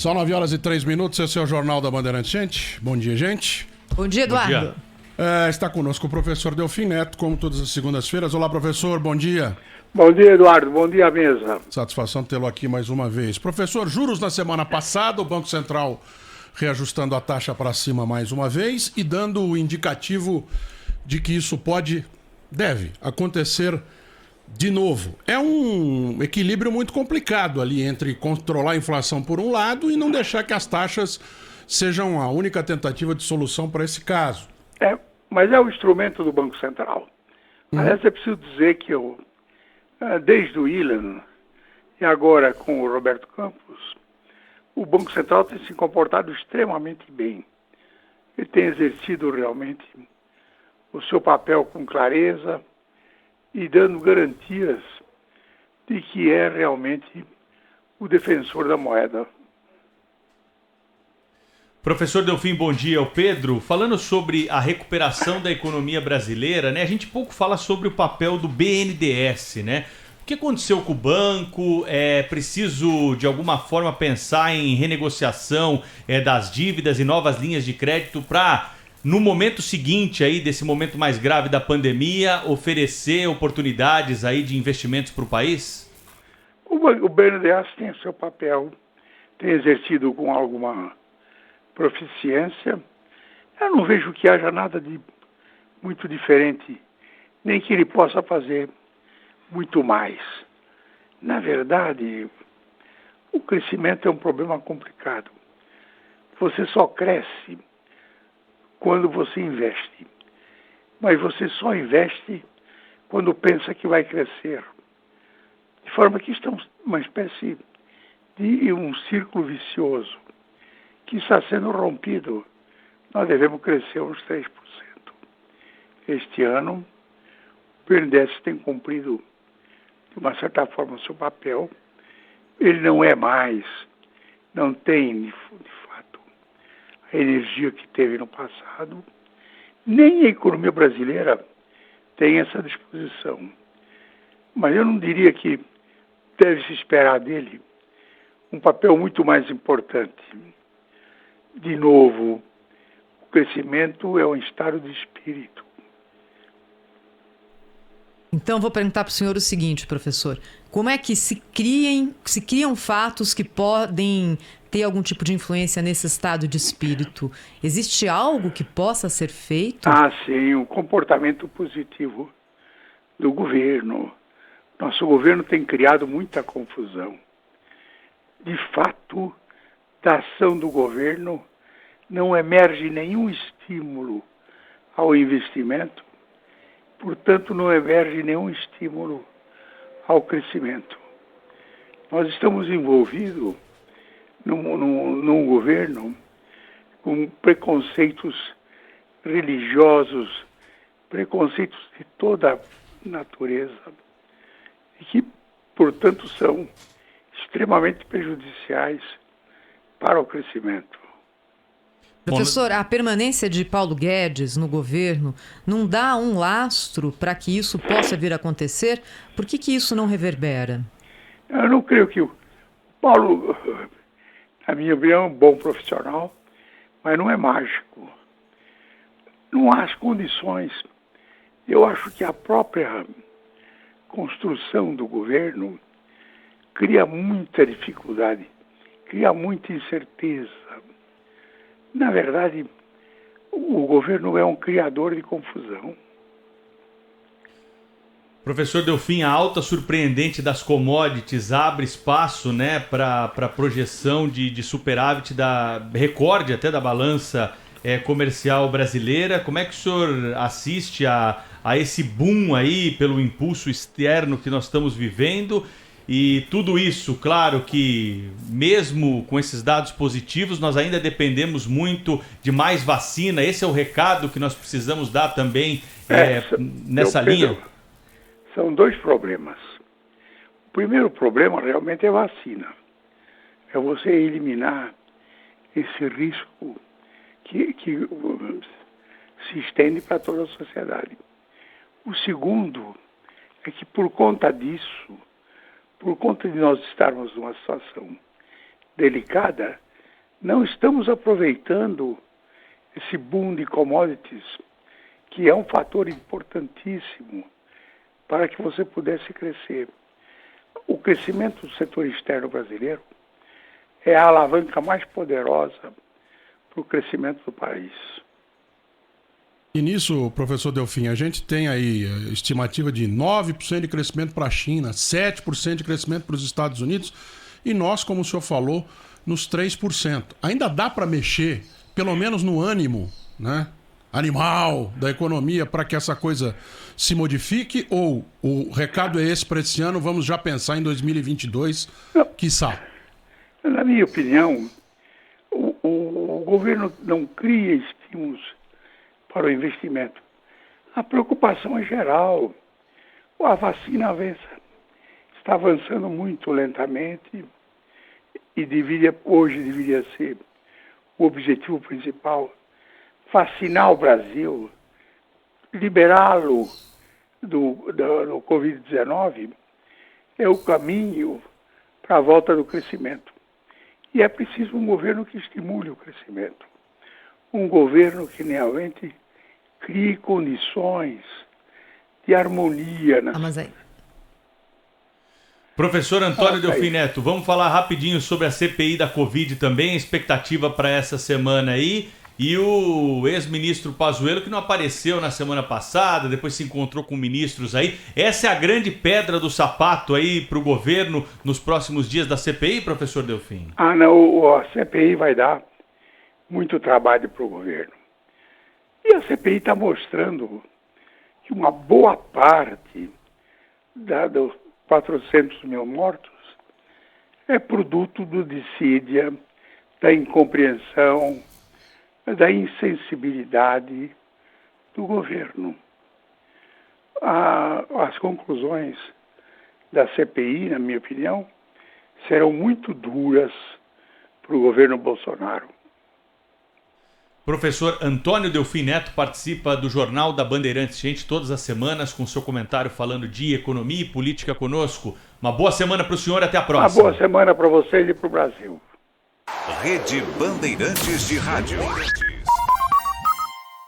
São 9h03, esse é o Jornal da Bandeirantes. Gente, bom dia, gente. Bom dia, Eduardo. Bom dia. Está conosco o professor Delfim Neto, como todas as segundas-feiras. Olá, professor, bom dia. Bom dia, Eduardo. Bom dia, mesa. Satisfação tê-lo aqui mais uma vez. Professor, juros na semana passada, o Banco Central reajustando a taxa para cima mais uma vez e dando o indicativo de que isso deve acontecer de novo. É um equilíbrio muito complicado ali entre controlar a inflação por um lado e não deixar que as taxas sejam a única tentativa de solução para esse caso. Mas é o instrumento do Banco Central. Aliás, é preciso dizer que desde o Ilan e agora com o Roberto Campos, o Banco Central tem se comportado extremamente bem. Ele tem exercido realmente o seu papel com clareza e dando garantias de que é realmente o defensor da moeda. Professor Delfim, bom dia. O Pedro, falando sobre a recuperação da economia brasileira, né? A gente pouco fala sobre o papel do BNDES, né? O que aconteceu com o banco? É preciso, de alguma forma, pensar em renegociação das dívidas e novas linhas de crédito para, no momento seguinte aí, desse momento mais grave da pandemia, oferecer oportunidades aí de investimentos para o país? O BNDES tem o seu papel, tem exercido com alguma proficiência. Eu não vejo que haja nada de muito diferente, nem que ele possa fazer muito mais. Na verdade, o crescimento é um problema complicado. Você só cresce quando você investe. Mas você só investe quando pensa que vai crescer. De forma que estamos uma espécie de um círculo vicioso que está sendo rompido. Nós devemos crescer uns 3%. Este ano, o BNDES tem cumprido, de uma certa forma, o seu papel. Ele não é mais, não tem, de fato, a energia que teve no passado. Nem a economia brasileira tem essa disposição. Mas eu não diria que deve-se esperar dele um papel muito mais importante. De novo, o crescimento é um estado de espírito. Então, vou perguntar para o senhor o seguinte, professor. Como é que se criam fatos que podem ter algum tipo de influência nesse estado de espírito? Existe algo que possa ser feito? Sim, um comportamento positivo do governo. Nosso governo tem criado muita confusão. De fato, da ação do governo não emerge nenhum estímulo ao investimento, portanto não emerge nenhum estímulo ao crescimento. Nós estamos envolvidos num governo com preconceitos religiosos, preconceitos de toda natureza, e que, portanto, são extremamente prejudiciais para o crescimento. Professor, a permanência de Paulo Guedes no governo não dá um lastro para que isso possa vir a acontecer? Por que isso não reverbera? Eu não creio que o Paulo, na minha opinião, é um bom profissional, mas não é mágico. Não há as condições. Eu acho que a própria construção do governo cria muita dificuldade, cria muita incerteza. Na verdade, o governo é um criador de confusão. Professor Delfim, a alta surpreendente das commodities abre espaço, né, para projeção de superávit recorde até da balança comercial brasileira. Como é que o senhor assiste a esse boom aí pelo impulso externo que nós estamos vivendo? E tudo isso, claro que mesmo com esses dados positivos, nós ainda dependemos muito de mais vacina. Esse é o recado que nós precisamos dar também nessa linha? São dois problemas. O primeiro problema realmente é vacina. É você eliminar esse risco que se estende para toda a sociedade. O segundo é que por conta disso, por conta de nós estarmos numa situação delicada, não estamos aproveitando esse boom de commodities, que é um fator importantíssimo para que você pudesse crescer. O crescimento do setor externo brasileiro é a alavanca mais poderosa para o crescimento do país. E nisso, professor Delfim, a gente tem aí a estimativa de 9% de crescimento para a China, 7% de crescimento para os Estados Unidos e nós, como o senhor falou, nos 3%. Ainda dá para mexer, pelo menos no ânimo, né, animal da economia, para que essa coisa se modifique? Ou o recado é esse para esse ano, vamos já pensar em 2022, quiçá? Na minha opinião, o governo não cria estímulos para o investimento. A preocupação é geral. A vacina está avançando muito lentamente e hoje deveria ser o objetivo principal, vacinar o Brasil, liberá-lo do Covid-19 é o caminho para a volta do crescimento. E é preciso um governo que estimule o crescimento. Um governo que realmente crie condições de harmonia. Mas aí... Professor Antônio Delfim Neto, vamos falar rapidinho sobre a CPI da Covid também, expectativa para essa semana aí. E o ex-ministro Pazuello, que não apareceu na semana passada, depois se encontrou com ministros aí. Essa é a grande pedra do sapato aí para o governo nos próximos dias da CPI, professor Delfim? Não, a CPI vai dar muito trabalho para o governo. E a CPI está mostrando que uma boa parte dos 400 mil mortos é produto do dissídia, da incompreensão, da insensibilidade do governo. As conclusões da CPI, na minha opinião, serão muito duras para o governo Bolsonaro. Professor Antônio Delfim Neto participa do Jornal da Bandeirantes, gente, todas as semanas com seu comentário falando de economia e política conosco. Uma boa semana para o senhor e até a próxima. Uma boa semana para vocês e para o Brasil. Rede Bandeirantes de Rádio.